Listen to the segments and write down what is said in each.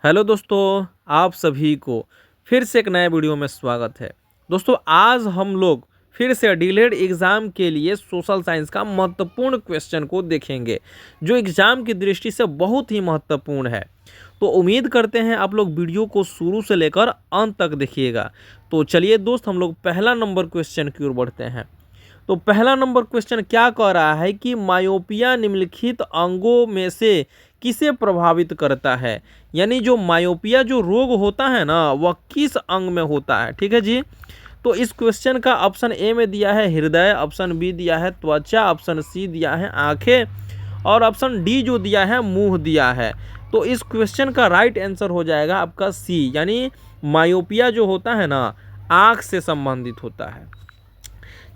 Hello दोस्तों, आप सभी को फिर से एक नए वीडियो में स्वागत है। दोस्तों, आज हम लोग फिर से डीएलएड एग्ज़ाम के लिए सोशल साइंस का महत्वपूर्ण क्वेश्चन को देखेंगे, जो एग्ज़ाम की दृष्टि से बहुत ही महत्वपूर्ण है। तो उम्मीद करते हैं आप लोग वीडियो को शुरू से लेकर अंत तक देखिएगा। तो चलिए दोस्त, हम लोग पहला नंबर क्वेश्चन की ओर बढ़ते हैं। तो पहला नंबर क्वेश्चन क्या कह रहा है कि मायोपिया निम्नलिखित अंगों में से किसे प्रभावित करता है। यानी जो मायोपिया जो रोग होता है ना, वह किस अंग में होता है। ठीक है जी। तो इस क्वेश्चन का ऑप्शन ए में दिया है हृदय, ऑप्शन बी दिया है त्वचा, ऑप्शन सी दिया है आंखें और ऑप्शन डी जो दिया है मुंह दिया है। तो इस क्वेश्चन का राइट आंसर हो जाएगा आपका सी, यानी मायोपिया जो होता है ना, आँख से संबंधित होता है।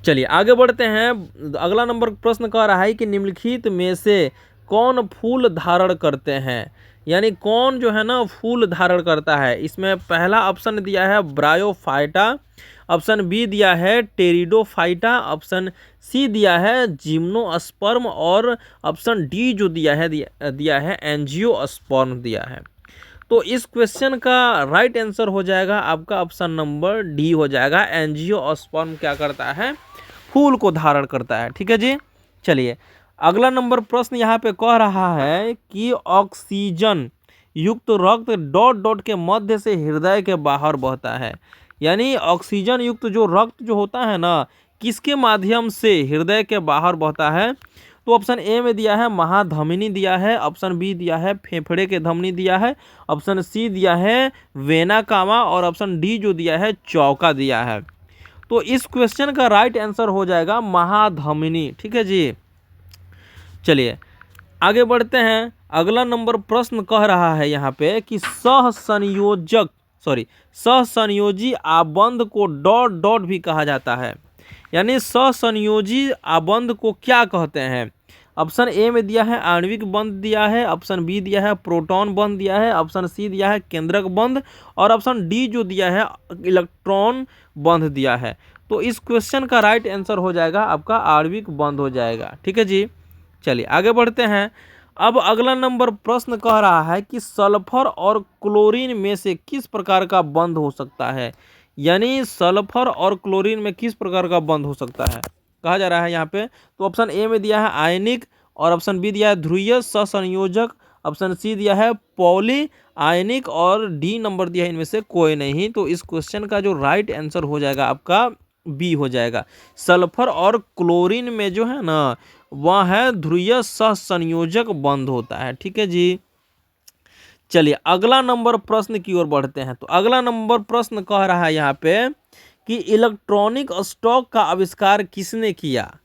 चलिए आगे बढ़ते हैं। अगला नंबर प्रश्न कह रहा है कि निम्नलिखित में से कौन फूल धारण करते हैं। यानी कौन जो है ना फूल धारण करता है। इसमें पहला ऑप्शन दिया है ब्रायोफाइटा, ऑप्शन बी दिया है टेरिडोफाइटा, ऑप्शन सी दिया है जिम्नोस्पर्म और ऑप्शन डी जो दिया है एंजियोस्पर्म दिया है। तो इस क्वेश्चन का राइट आंसर हो जाएगा आपका ऑप्शन नंबर डी हो जाएगा। एंजियोस्पर्म क्या करता है, फूल को धारण करता है। ठीक है जी। चलिए अगला नंबर प्रश्न यहाँ पे कह रहा है कि ऑक्सीजन युक्त रक्त डॉट डॉट के मध्य से हृदय के बाहर बहता है। यानी ऑक्सीजन युक्त जो रक्त जो होता है ना, किसके माध्यम से हृदय के बाहर बहता है। तो ऑप्शन ए में दिया है महाधमनी दिया है, ऑप्शन बी दिया है फेफड़े के धमनी दिया है, ऑप्शन सी दिया है वेना कावा और ऑप्शन डी जो दिया है चौका दिया है। तो इस क्वेश्चन का राइट आंसर हो जाएगा महाधमनी। ठीक है जी। चलिए आगे बढ़ते हैं। अगला नंबर प्रश्न कह रहा है यहाँ पे कि सहसंयोजी आबंध को डॉट डॉट भी कहा जाता है। यानी सहसंयोजी आबंध को क्या कहते हैं। ऑप्शन ए में दिया है आणविक बंध दिया है, ऑप्शन बी दिया है प्रोटॉन बंध दिया है, ऑप्शन सी दिया है केंद्रक बंध और ऑप्शन डी जो दिया है इलेक्ट्रॉन बंध दिया है। तो इस क्वेश्चन का राइट आंसर हो जाएगा आपका आणविक बंध हो जाएगा। ठीक है जी। चलिए आगे बढ़ते हैं। अब अगला नंबर प्रश्न कह रहा है कि सल्फर और क्लोरीन में से किस प्रकार का बंध हो सकता है। यानी सल्फर और क्लोरीन में किस प्रकार का बंध हो सकता है कहा जा रहा है यहाँ पे। तो ऑप्शन ए में दिया है आयनिक और ऑप्शन बी दिया है ध्रुवीय सहसंयोजक, ऑप्शन सी दिया है पॉली आयनिक और डी नंबर दिया है इनमें से कोई नहीं। तो इस क्वेश्चन का जो राइट आंसर हो जाएगा आपका बी हो जाएगा। सल्फर और क्लोरीन में जो है ना, वह है ध्रुवीय सहसंयोजक बंध होता है। ठीक है जी। चलिए अगला नंबर प्रश्न की ओर बढ़ते हैं। तो अगला नंबर प्रश्न कह रहा है यहाँ पे कि इलेक्ट्रॉनिक स्टॉक का आविष्कार किसने किया।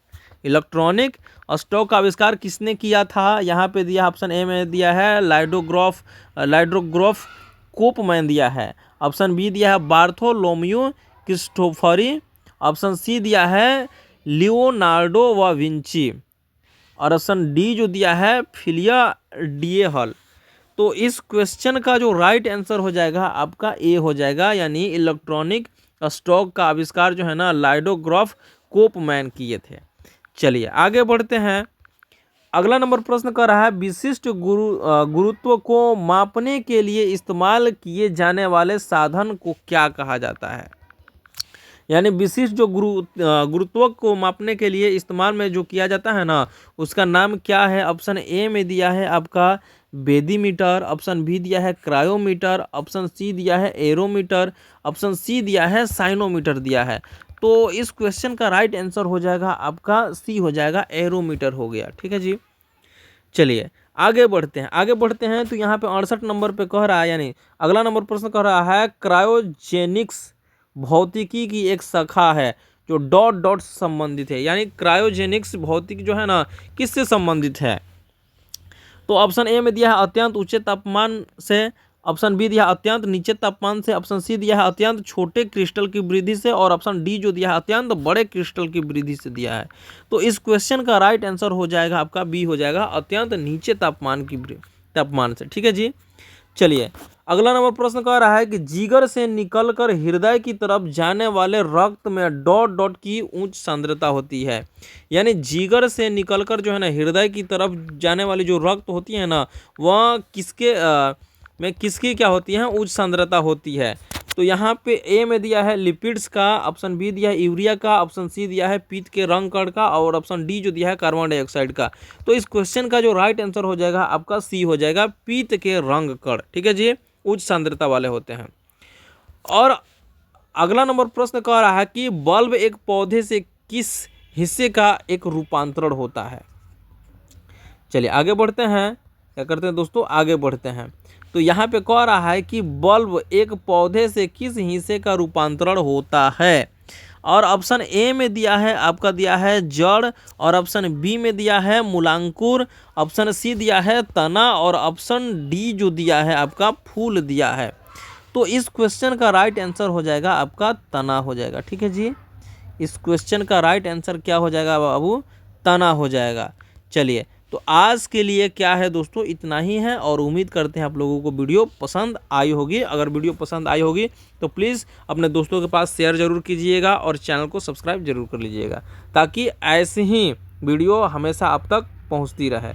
इलेक्ट्रॉनिक स्टॉक का आविष्कार किसने किया था। यहाँ पे दिया ऑप्शन ए में दिया है लाइड्रोग्राफ कोपमैन दिया है, ऑप्शन बी दिया है बार्थोलोम्यू क्रिस्टोफरी, ऑप्शन सी दिया है लियोनार्डो व विंची और ऑप्शन डी जो दिया है फिलिया डीएहल। तो इस क्वेश्चन का जो राइट आंसर हो जाएगा आपका ए हो जाएगा। यानी इलेक्ट्रॉनिक स्टॉक का आविष्कार जो है ना लाइडोग्राफ कोपमैन किए थे। चलिए आगे बढ़ते हैं। अगला नंबर प्रश्न कर रहा है विशिष्ट गुरुत्व को मापने के लिए इस्तेमाल किए जाने वाले साधन को क्या कहा जाता है। यानी विशिष्ट जो गुरुत्व को मापने के लिए इस्तेमाल में जो किया जाता है ना, उसका नाम क्या है। ऑप्शन ए में दिया है आपका बेदीमीटर, ऑप्शन बी दिया है क्रायोमीटर, ऑप्शन सी दिया है एरोमीटर, ऑप्शन सी दिया है साइनोमीटर दिया है। तो इस क्वेश्चन का राइट आंसर हो जाएगा आपका सी हो जाएगा, एरोमीटर हो गया। ठीक है जी। चलिए आगे बढ़ते हैं। तो यहाँ पे 68 नंबर पे कह रहा है, यानी अगला नंबर प्रश्न कह रहा है क्रायोजेनिक्स भौतिकी की एक शाखा है जो डॉट डॉट से संबंधित है। यानी क्रायोजेनिक्स भौतिकी जो है ना, किससे संबंधित है। तो ऑप्शन ए में दिया है अत्यंत ऊंचे तापमान से, ऑप्शन बी दिया है अत्यंत नीचे तापमान से, ऑप्शन सी दिया है अत्यंत छोटे क्रिस्टल की वृद्धि से और ऑप्शन डी जो दिया है अत्यंत बड़े क्रिस्टल की वृद्धि से दिया है। तो इस क्वेश्चन का राइट आंसर हो जाएगा आपका बी हो जाएगा, अत्यंत नीचे तापमान से। ठीक है जी। चलिए अगला नंबर प्रश्न कह रहा है कि जिगर से निकलकर हृदय की तरफ जाने वाले रक्त में डॉट डॉट की उच्च सांद्रता होती है। यानी जिगर से निकलकर जो है ना हृदय की तरफ जाने वाली जो रक्त होती है ना, वह में किसकी क्या होती है, उच्च सांद्रता होती है। तो यहाँ पे ए में दिया है लिपिड्स का, ऑप्शन बी दिया है यूरिया का, ऑप्शन सी दिया है पीत के रंग कण का, और ऑप्शन डी जो दिया है कार्बन डाइऑक्साइड का। तो इस क्वेश्चन का जो राइट आंसर हो जाएगा आपका सी हो जाएगा, पीत के रंग कण। ठीक है जी, उच्च सांद्रता वाले होते हैं। और अगला नंबर प्रश्न कह रहा है कि बल्ब एक पौधे से किस हिस्से का एक रूपांतरण होता है। चलिए आगे बढ़ते हैं, क्या करते हैं दोस्तों, आगे बढ़ते हैं। तो यहाँ पे कह रहा है कि बल्ब एक पौधे से किस हिस्से का रूपांतरण होता है। और ऑप्शन ए में दिया है आपका दिया है जड़, और ऑप्शन बी में दिया है मूलांकुर, ऑप्शन सी दिया है तना, और ऑप्शन डी जो दिया है आपका फूल दिया है। तो इस क्वेश्चन का राइट आंसर हो जाएगा आपका तना हो जाएगा। ठीक है जी, इस क्वेश्चन का राइट आंसर क्या हो जाएगा बाबू, तना हो जाएगा। चलिए, तो आज के लिए क्या है दोस्तों, इतना ही है, और उम्मीद करते हैं आप लोगों को वीडियो पसंद आई होगी। अगर वीडियो पसंद आई होगी तो प्लीज़ अपने दोस्तों के पास शेयर ज़रूर कीजिएगा और चैनल को सब्सक्राइब जरूर कर लीजिएगा, ताकि ऐसे ही वीडियो हमेशा आप तक पहुंचती रहे।